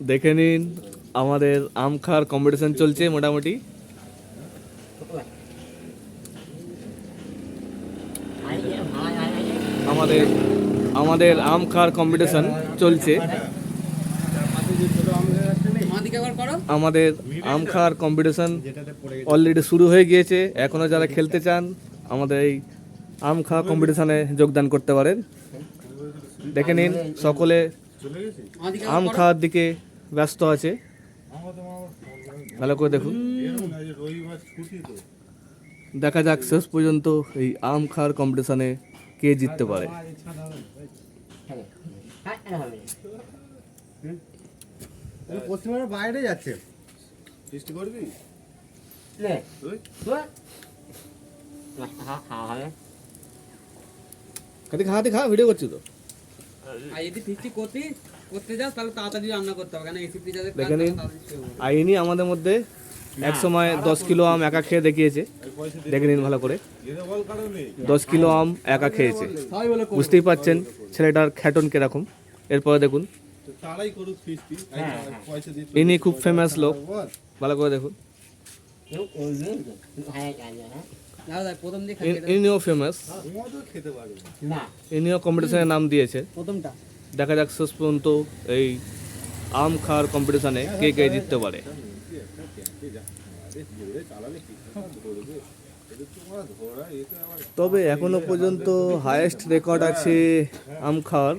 দেখে নিন আমাদের আম খাওয়ার কম্পিটিশন চলছে মোটামুটি। আমাদের আমাদের আম খাওয়ার কম্পিটিশন চলছে। আমাদের আম খাওয়ার কম্পিটিশন অলরেডি শুরু হয়ে গিয়েছে। এখনও যারা খেলতে চান আমাদের এই আম খাওয়া কম্পিটিশনে যোগদান করতে পারেন। দেখে নিন সকলে আম খাওয়ার দিকে ব্যস্ত আছে, ভালো করে দেখুন। দেখা যাক শেষ পর্যন্ত এই আম খাওয়ার কম্পিটিশনে কে জিততে পারে। পশ্চিমবঙ্গের বাইরে যাচ্ছে সৃষ্টি করবি খাতে খা, ভিডিও করছি তো। দেখে নিন আইনি আমাদের মধ্যে এক সময় 10 কিলো আম একা খেয়ে দেখিয়েছে। দেখে নিন ভালো করে, 10 কিলো আম একা খেয়েছে। বুঝতেই পারছেন ছেলেটার খ্যাটন কিরকম। এরপরে দেখুন ইনি খুব ফেমাস লোক, ভালো করে দেখুন। ইনিও ফেমাস, ইনিও কম্পিটিশনের নাম দিয়েছে। দেখা যাক শেষ পর্যন্ত এই আম খাওয়ার কম্পিটিশনে কে কে জিততে পারে। তবে এখনো পর্যন্ত হাইয়েস্ট রেকর্ড আছে আম খাওয়ার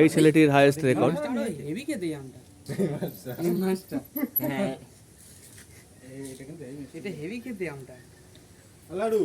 এই ছেলেটির হাইয়েস্ট রেকর্ড। লাডু